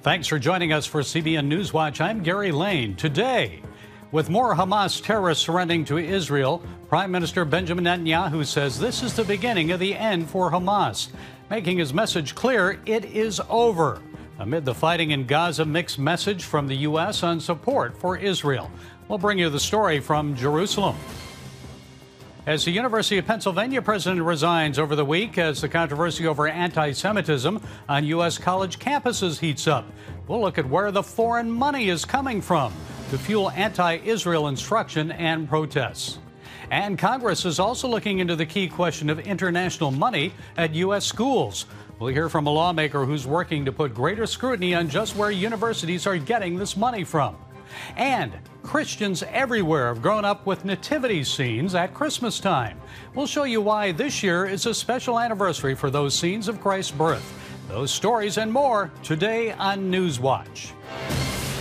Thanks for joining us for CBN NewsWatch. I'm Gary Lane. Today, with more Hamas terrorists surrendering to Israel, Prime Minister Benjamin Netanyahu says this is the beginning of the end for Hamas. Making his message clear, it is over. Amid the fighting in Gaza, mixed message from the U.S. on support for Israel. We'll bring you the story from Jerusalem. As the University of Pennsylvania president resigns over the week as the controversy over anti-Semitism on U.S. college campuses heats up. We'll look at where the foreign money is coming from to fuel anti-Israel instruction and protests. And Congress is also looking into the key question of international money at U.S. schools. We'll hear from a lawmaker who's working to put greater scrutiny on just where universities are getting this money from. And Christians everywhere have grown up with nativity scenes at Christmas time. We'll show you why this year is a special anniversary for those scenes of Christ's birth. Those stories and more today on NewsWatch.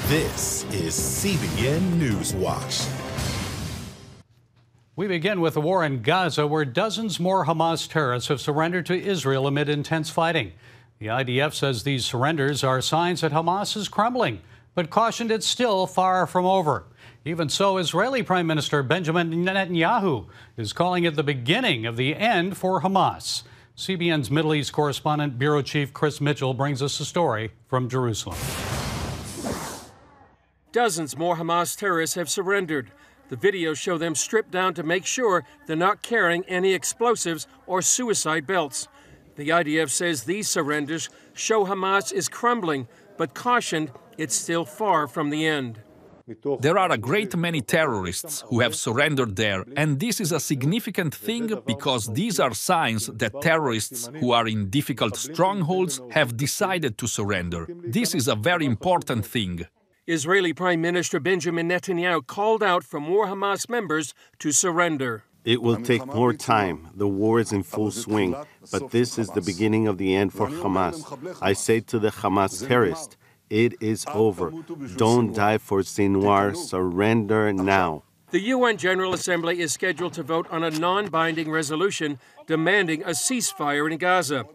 This is CBN NewsWatch. We begin with the war in Gaza, where dozens more Hamas terrorists have surrendered to Israel amid intense fighting. The IDF says these surrenders are signs that Hamas is crumbling, but cautioned it's still far from over. Even so, Israeli Prime Minister Benjamin Netanyahu is calling it the beginning of the end for Hamas. CBN's Middle East correspondent, Bureau Chief Chris Mitchell, brings us a story from Jerusalem. Dozens more Hamas terrorists have surrendered. The videos show them stripped down to make sure they're not carrying any explosives or suicide belts. The IDF says these surrenders show Hamas is crumbling, but cautioned it's still far from the end. There are a great many terrorists who have surrendered there, and this is a significant thing because these are signs that terrorists who are in difficult strongholds have decided to surrender. This is a very important thing. Israeli Prime Minister Benjamin Netanyahu called out for more Hamas members to surrender. It will take more time. The war is in full swing, but this is the beginning of the end for Hamas. I say to the Hamas terrorists, it is over. Don't die for Sinwar. Surrender now. The UN General Assembly is scheduled to vote on a non-binding resolution demanding a ceasefire in Gaza.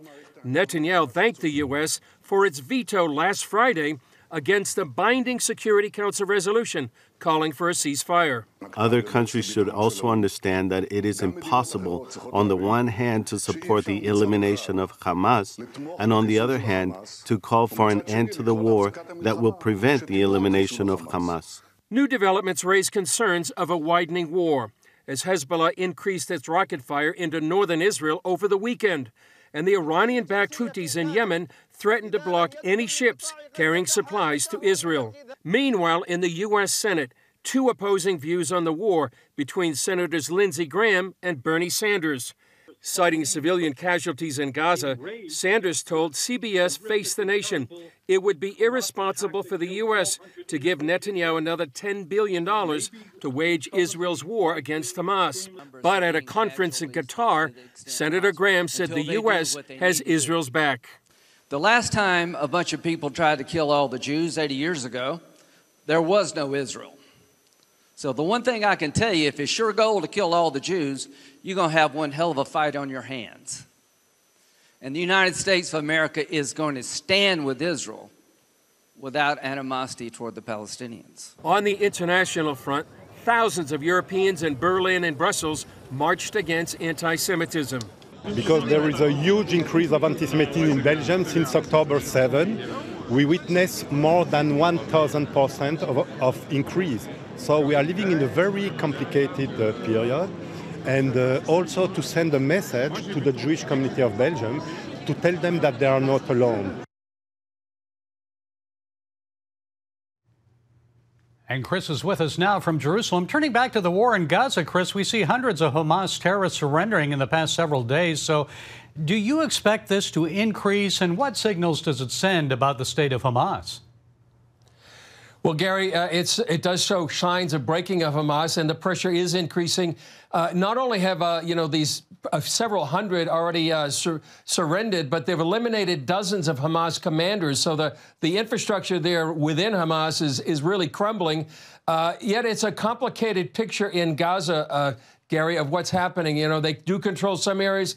Netanyahu thanked the U.S. for its veto last Friday against the binding Security Council resolution calling for a ceasefire. Other countries should also understand that it is impossible, on the one hand, to support the elimination of Hamas, and on the other hand, to call for an end to the war that will prevent the elimination of Hamas. New developments raise concerns of a widening war, as Hezbollah increased its rocket fire into northern Israel over the weekend, and the Iranian-backed Houthis in Yemen threatened to block any ships carrying supplies to Israel. Meanwhile, in the U.S. Senate, two opposing views on the war between Senators Lindsey Graham and Bernie Sanders. Citing civilian casualties in Gaza, Sanders told CBS Face the Nation it would be irresponsible for the U.S. to give Netanyahu another $10 billion to wage Israel's war against Hamas. But at a conference in Qatar, Senator Graham said the U.S. has Israel's back. The last time a bunch of people tried to kill all the Jews 80 years ago, there was no Israel. So the one thing I can tell you, if it's your goal to kill all the Jews, you're going to have one hell of a fight on your hands. And the United States of America is going to stand with Israel without animosity toward the Palestinians. On the international front, thousands of Europeans in Berlin and Brussels marched against anti-Semitism. Because there is a huge increase of anti-Semitism in Belgium since October 7. We witness more than 1,000% of increase. So we are living in a very complicated period, and also to send a message to the Jewish community of Belgium to tell them that they are not alone. And Chris is with us now from Jerusalem. Turning back to the war in Gaza, Chris, we see hundreds of Hamas terrorists surrendering in the past several days. So do you expect this to increase, and what signals does it send about the state of Hamas? Well, Gary, it does show signs of breaking of Hamas, and the pressure is increasing. Not only have these several hundred already surrendered, but they've eliminated dozens of Hamas commanders. So the infrastructure there within Hamas is really crumbling. Yet it's a complicated picture in Gaza. Gary, of what's happening. You know, they do control some areas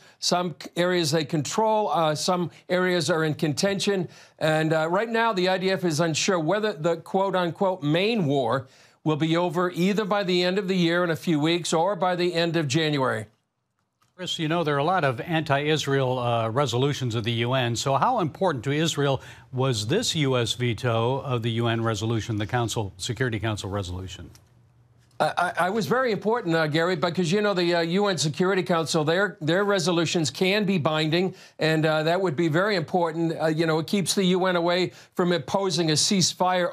they control, some areas are in contention. And right now, the IDF is unsure whether the quote-unquote main war will be over either by the end of the year in a few weeks or by the end of January. Chris, you know, there are a lot of anti-Israel resolutions of the UN. So how important to Israel was this U.S. veto of the UN resolution, the Security Council resolution? I was very important, Gary, because, you know, the UN Security Council, their resolutions can be binding, and that would be very important. You know, it keeps the UN away from imposing a ceasefire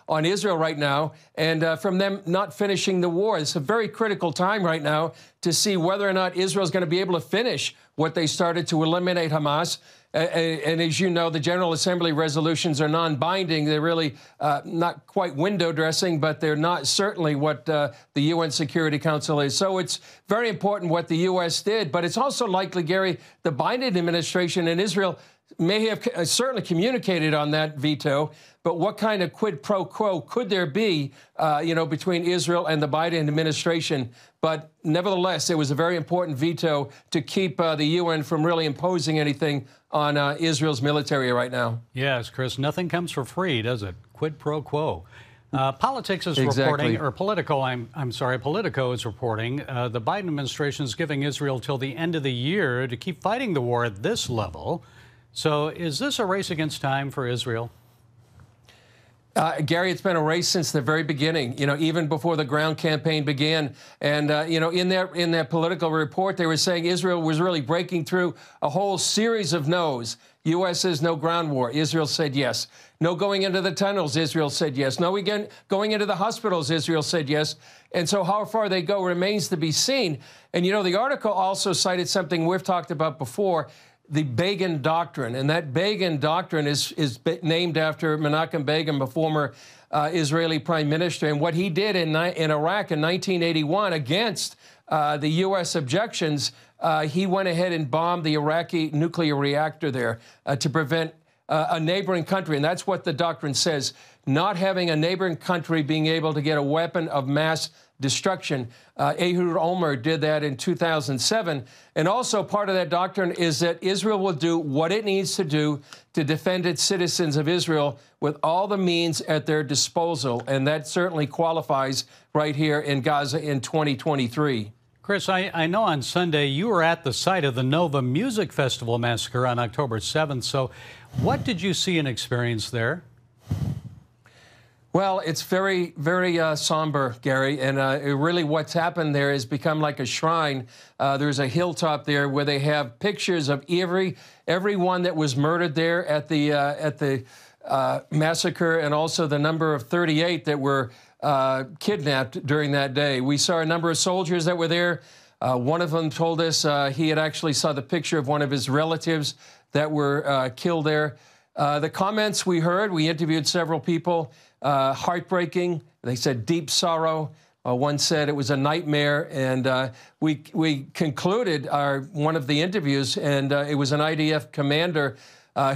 on Israel right now, and from them not finishing the war. It's a very critical time right now to see whether or not Israel is going to be able to finish what they started to eliminate Hamas. And as you know, the General Assembly resolutions are non-binding. They're really not quite window dressing, but they're not certainly what the UN Security Council is. So it's very important what the U.S. did. But it's also likely, Gary, the Biden administration and Israel may have certainly communicated on that veto. But what kind of quid pro quo could there be, you know, between Israel and the Biden administration? But nevertheless, it was a very important veto to keep the UN from really imposing anything on Israel's military right now. Yes, Chris, nothing comes for free, does it? Quid pro quo. Politics is Exactly. reporting, or Politico, I'm sorry, Politico is reporting the Biden administration is giving Israel till the end of the year to keep fighting the war at this level. So is this a race against time for Israel? Gary, it's been a race since the very beginning, you know, even before the ground campaign began. And, you know, in that Political report, they were saying Israel was really breaking through a whole series of no's. U.S. says no ground war. Israel said yes. No going into the tunnels. Israel said yes. No again going into the hospitals. Israel said yes. And so how far they go remains to be seen. And, you know, the article also cited something we've talked about before, the Begin Doctrine. And that Begin Doctrine is named after Menachem Begin, the former Israeli prime minister. And what he did in Iraq in 1981 against the U.S. objections, he went ahead and bombed the Iraqi nuclear reactor there to prevent a neighboring country. And that's what the doctrine says, not having a neighboring country being able to get a weapon of mass destruction. Ehud Olmert did that in 2007. And also part of that doctrine is that Israel will do what it needs to do to defend its citizens of Israel with all the means at their disposal. And that certainly qualifies right here in Gaza in 2023. Chris, I know on Sunday you were at the site of the Nova Music Festival massacre on October 7th. So what did you see and experience there? Well, it's very, very somber, Gary, and really what's happened there has become like a shrine. There's a hilltop there where they have pictures of everyone that was murdered there at the massacre, and also the number of 38 that were kidnapped during that day. We saw a number of soldiers that were there. One of them told us he had actually saw the picture of one of his relatives that were killed there. The comments we heard, we interviewed several people. Heartbreaking. They said deep sorrow. One said it was a nightmare. And we concluded one of the interviews, and it was an IDF commander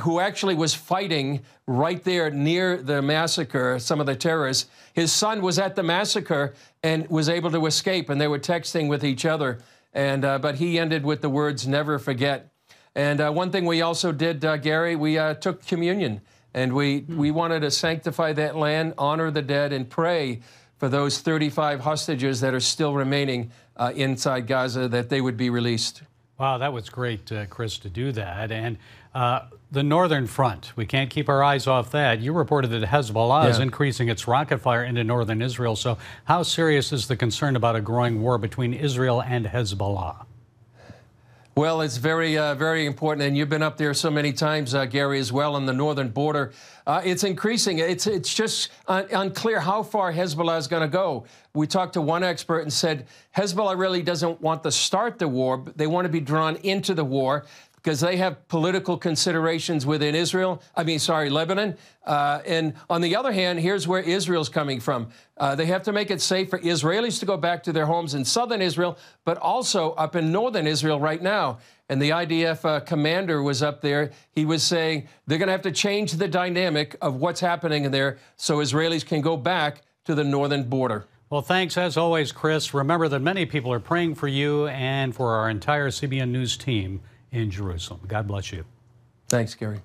who actually was fighting right there near the massacre, some of the terrorists. His son was at the massacre and was able to escape, and they were texting with each other. And but he ended with the words, "Never forget." And one thing we also did, Gary, we took communion. And we wanted to sanctify that land, honor the dead, and pray for those 35 hostages that are still remaining inside Gaza, that they would be released. Wow, that was great, Chris, to do that. And the northern front, we can't keep our eyes off that. You reported that Hezbollah is increasing its rocket fire into northern Israel. So how serious is the concern about a growing war between Israel and Hezbollah? Well, it's very, very important, and you've been up there so many times, Gary, as well, on the northern border. It's increasing. It's just unclear how far Hezbollah is going to go. We talked to one expert and said Hezbollah really doesn't want to start the war, but they want to be drawn into the war because they have political considerations within Lebanon. And on the other hand, here's where Israel's coming from. They have to make it safe for Israelis to go back to their homes in southern Israel, but also up in northern Israel right now. And the IDF commander was up there. He was saying they're going to have to change the dynamic of what's happening there so Israelis can go back to the northern border. Well, thanks as always, Chris. Remember that many people are praying for you and for our entire CBN News team in Jerusalem. God bless you. Thanks, Gary.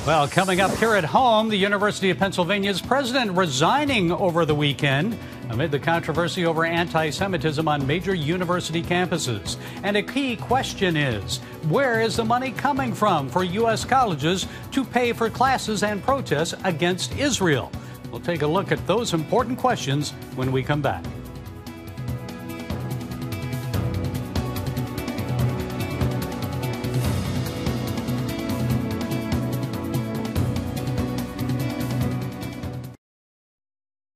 Well, coming up here at home, the University of Pennsylvania's president resigning over the weekend amid the controversy over anti-Semitism on major university campuses. And a key question is, where is the money coming from for U.S. colleges to pay for classes and protests against Israel? We'll take a look at those important questions when we come back.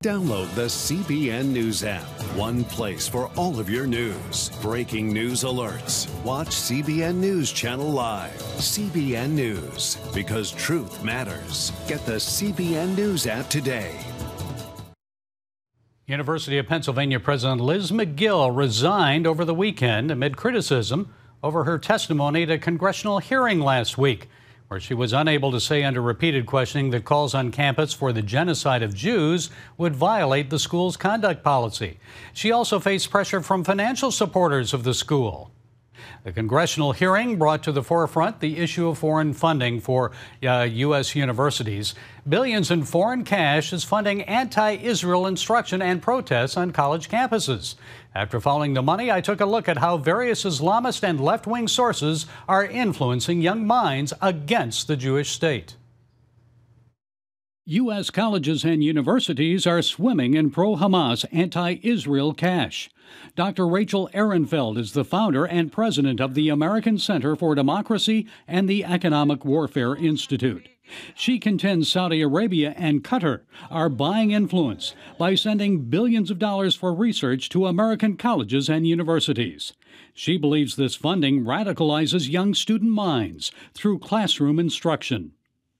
Download the CBN News app. One place for all of your news. Breaking news alerts. Watch CBN News Channel Live. CBN News, because truth matters. Get the CBN News app today. University of Pennsylvania President Liz McGill resigned over the weekend amid criticism over her testimony at a congressional hearing last week, where she was unable to say under repeated questioning that calls on campus for the genocide of Jews would violate the school's conduct policy. She also faced pressure from financial supporters of the school. The congressional hearing brought to the forefront the issue of foreign funding for U.S. universities. Billions in foreign cash is funding anti-Israel instruction and protests on college campuses. After following the money, I took a look at how various Islamist and left-wing sources are influencing young minds against the Jewish state. U.S. colleges and universities are swimming in pro-Hamas, anti-Israel cash. Dr. Rachel Ehrenfeld is the founder and president of the American Center for Democracy and the Economic Warfare Institute. She contends Saudi Arabia and Qatar are buying influence by sending billions of dollars for research to American colleges and universities. She believes this funding radicalizes young student minds through classroom instruction.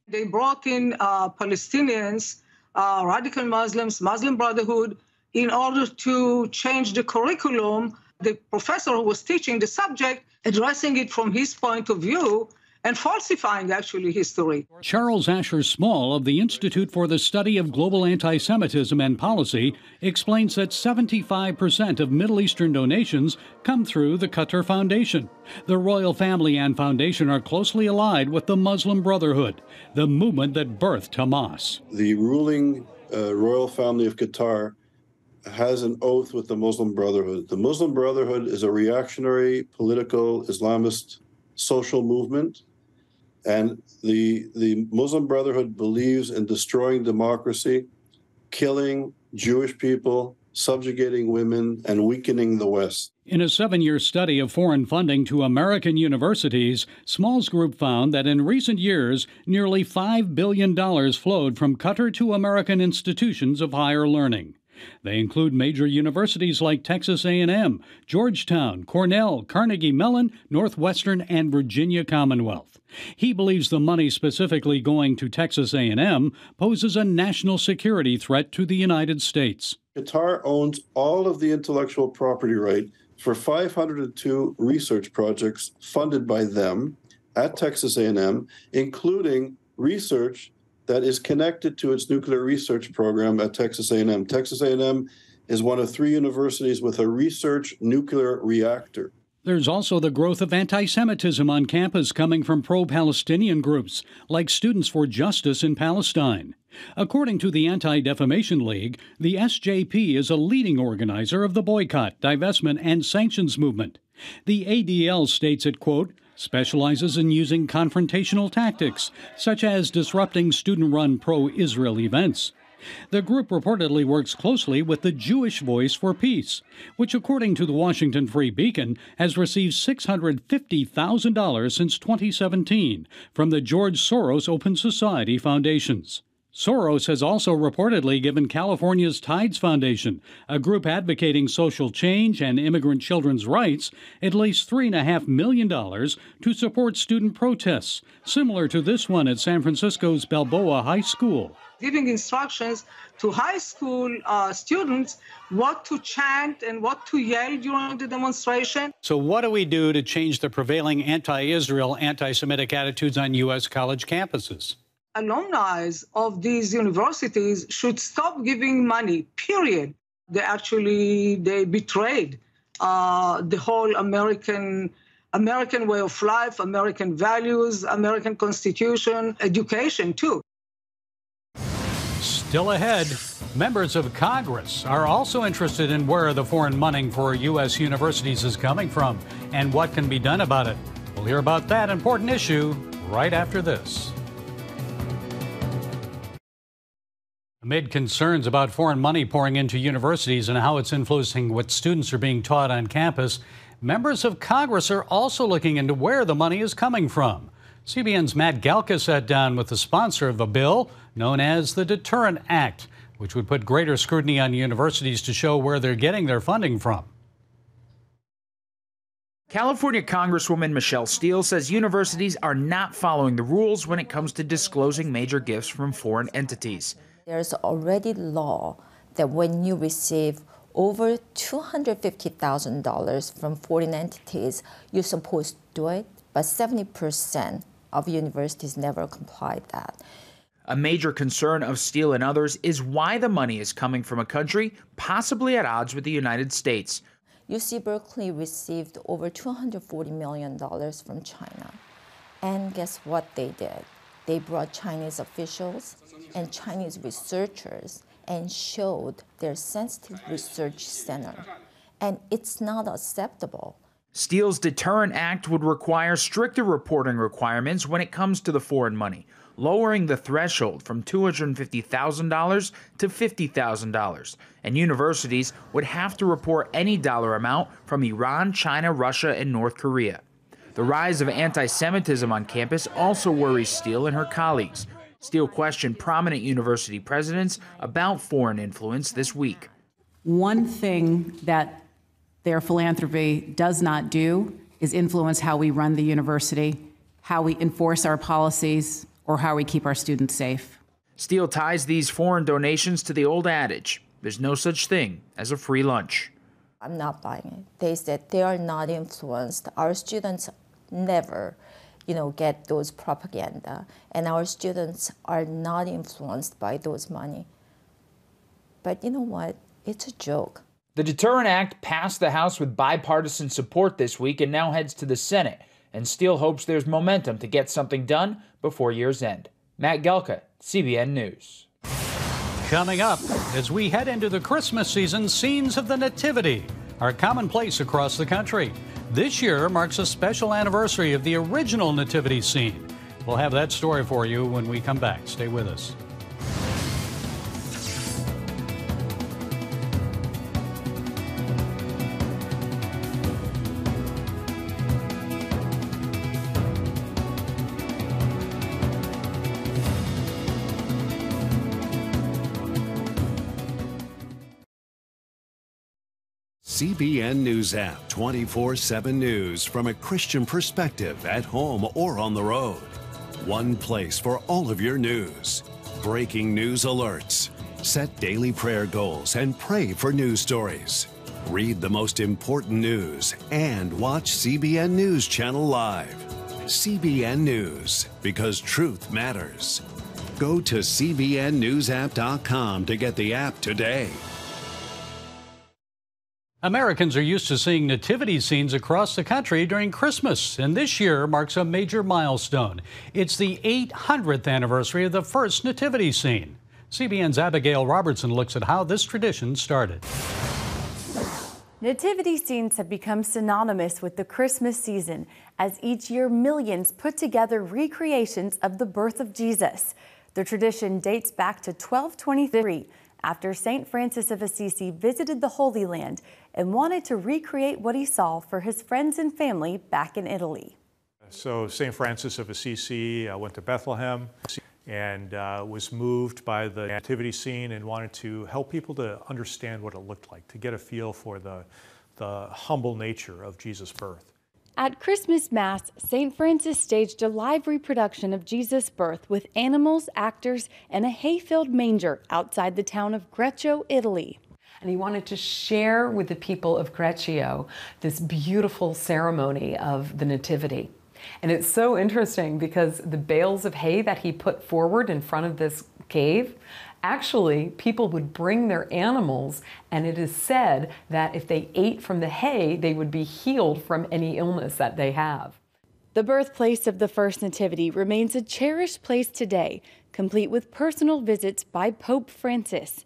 They brought in Palestinians, radical Muslims, Muslim Brotherhood, in order to change the curriculum. The professor who was teaching the subject, addressing it from his point of view and falsifying actually history. Charles Asher Small of the Institute for the Study of Global Antisemitism and Policy explains that 75% of Middle Eastern donations come through the Qatar Foundation. The royal family and foundation are closely allied with the Muslim Brotherhood, the movement that birthed Hamas. The ruling royal family of Qatar has an oath with the Muslim Brotherhood. The Muslim Brotherhood is a reactionary, political, Islamist social movement. And the Muslim Brotherhood believes in destroying democracy, killing Jewish people, subjugating women, and weakening the West. In a 7-year study of foreign funding to American universities, Small's group found that in recent years, nearly $5 billion flowed from Qatar to American institutions of higher learning. They include major universities like Texas A&M, Georgetown, Cornell, Carnegie Mellon, Northwestern, and Virginia Commonwealth. He believes the money specifically going to Texas A&M poses a national security threat to the United States. Qatar owns all of the intellectual property right for 502 research projects funded by them at Texas A&M, including research that is connected to its nuclear research program at Texas A&M. Texas A&M is one of 3 universities with a research nuclear reactor. There's also the growth of anti-Semitism on campus coming from pro-Palestinian groups, like Students for Justice in Palestine. According to the Anti-Defamation League, the SJP is a leading organizer of the boycott, divestment, and sanctions movement. The ADL states it, quote, specializes in using confrontational tactics, such as disrupting student-run pro-Israel events. The group reportedly works closely with the Jewish Voice for Peace, which, according to the Washington Free Beacon, has received $650,000 since 2017 from the George Soros Open Society Foundations. Soros has also reportedly given California's Tides Foundation, a group advocating social change and immigrant children's rights, at least $3.5 million to support student protests, similar to this one at San Francisco's Balboa High School. Giving instructions to high school students what to chant and what to yell during the demonstration. So what do we do to change the prevailing anti-Israel, anti-Semitic attitudes on U.S. college campuses? Alumni of these universities should stop giving money, period. They betrayed the whole American way of life, American values, American Constitution, education too. Still ahead, members of Congress are also interested in where the foreign money for U.S. universities is coming from and what can be done about it. We'll hear about that important issue right after this. Amid concerns about foreign money pouring into universities and how it's influencing what students are being taught on campus, members of Congress are also looking into where the money is coming from. CBN's Matt Galka sat down with the sponsor of a bill known as the Deterrent Act, which would put greater scrutiny on universities to show where they're getting their funding from. California Congresswoman Michelle Steele says universities are not following the rules when it comes to disclosing major gifts from foreign entities. There's already law that when you receive over $250,000 from foreign entities, you're supposed to do it, but 70% of universities never complied that. A major concern of Steele and others is why the money is coming from a country possibly at odds with the United States. UC Berkeley received over $240 million from China. And guess what they did? They brought Chinese officials and Chinese researchers and showed their sensitive research center. And it's not acceptable. Steele's Deterrent Act would require stricter reporting requirements when it comes to the foreign money, lowering the threshold from $250,000 to $50,000. And universities would have to report any dollar amount from Iran, China, Russia, and North Korea. The rise of anti-Semitism on campus also worries Steele and her colleagues. Steele questioned prominent university presidents about foreign influence this week. One thing that their philanthropy does not do is influence how we run the university, how we enforce our policies, or how we keep our students safe. Steele ties these foreign donations to the old adage, there's no such thing as a free lunch. I'm not buying it. They said they are not influenced. Our students never, get those propaganda, and our students are not influenced by those money. But you know what? It's a joke. The Deterrent Act passed the House with bipartisan support this week and now heads to the Senate, and Steele hopes there's momentum to get something done before year's end. Matt Galka, CBN News. Coming up, as we head into the Christmas season, scenes of the Nativity are commonplace across the country. This year marks a special anniversary of the original Nativity scene. We'll have that story for you when we come back. Stay with us. CBN News App, 24/7 news from a Christian perspective at home or on the road. One place for all of your news. Breaking news alerts. Set daily prayer goals and pray for news stories. Read the most important news and watch CBN News Channel Live. CBN News, because truth matters. Go to cbnnewsapp.com to get the app today. Americans are used to seeing nativity scenes across the country during Christmas, and this year marks a major milestone. It's the 800th anniversary of the first nativity scene. CBN's Abigail Robertson looks at how this tradition started. Nativity scenes have become synonymous with the Christmas season, as each year millions put together recreations of the birth of Jesus. The tradition dates back to 1223, after St. Francis of Assisi visited the Holy Land and wanted to recreate what he saw for his friends and family back in Italy. So St. Francis of Assisi went to Bethlehem and was moved by the nativity scene and wanted to help people to understand what it looked like, to get a feel for the humble nature of Jesus' birth. At Christmas Mass, St. Francis staged a live reproduction of Jesus' birth with animals, actors, and a hay-filled manger outside the town of Greccio, Italy. And he wanted to share with the people of Greccio this beautiful ceremony of the Nativity. And it's so interesting because the bales of hay that he put forward in front of this cave. Actually, people would bring their animals, and it is said that if they ate from the hay, they would be healed from any illness that they have. The birthplace of the first Nativity remains a cherished place today, complete with personal visits by Pope Francis.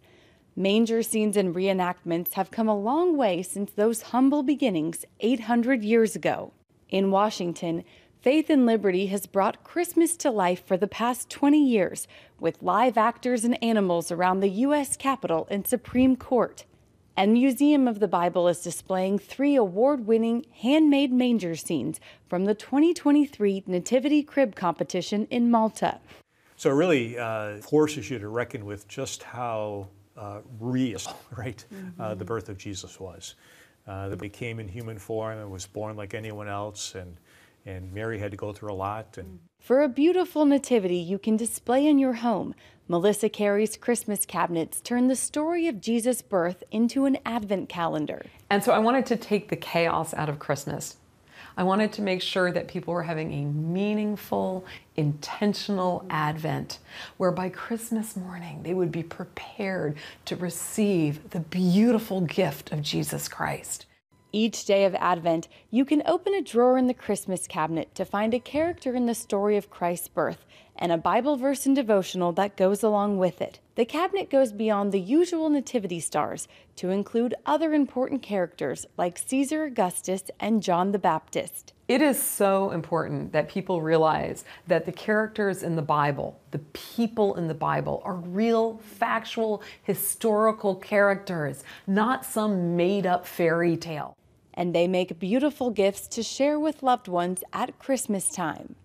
Manger scenes and reenactments have come a long way since those humble beginnings 800 years ago. In Washington, Faith and Liberty has brought Christmas to life for the past 20 years with live actors and animals around the U.S. Capitol and Supreme Court. And Museum of the Bible is displaying 3 award-winning handmade manger scenes from the 2023 Nativity Crib Competition in Malta. So it really forces you to reckon with just how real, right, the birth of Jesus was. That he came in human form and was born like anyone else, and Mary had to go through a lot. For a beautiful nativity you can display in your home, Melissa Carey's Christmas cabinets turn the story of Jesus' birth into an Advent calendar. And so I wanted to take the chaos out of Christmas. I wanted to make sure that people were having a meaningful, intentional Advent, where by Christmas morning they would be prepared to receive the beautiful gift of Jesus Christ. Each day of Advent, you can open a drawer in the Christmas cabinet to find a character in the story of Christ's birth and a Bible verse and devotional that goes along with it. The cabinet goes beyond the usual nativity stars to include other important characters like Caesar Augustus and John the Baptist. It is so important that people realize that the characters in the Bible, the people in the Bible, are real, factual, historical characters, not some made-up fairy tale. And they make beautiful gifts to share with loved ones at Christmas time.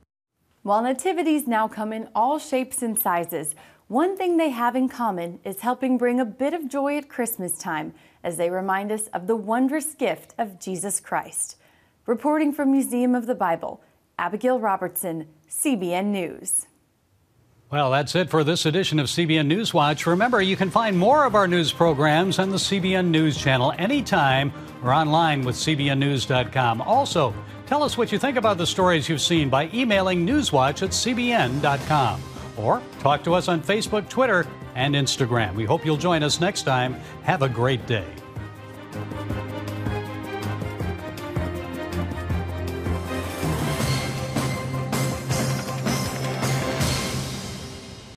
While nativities now come in all shapes and sizes, one thing they have in common is helping bring a bit of joy at Christmas time as they remind us of the wondrous gift of Jesus Christ. Reporting from Museum of the Bible, Abigail Robertson, CBN News. Well, that's it for this edition of CBN NewsWatch. Remember, you can find more of our news programs on the CBN News channel anytime or online with cbnnews.com. Also, tell us what you think about the stories you've seen by emailing newswatch@cbn.com. Or talk to us on Facebook, Twitter, and Instagram. We hope you'll join us next time. Have a great day.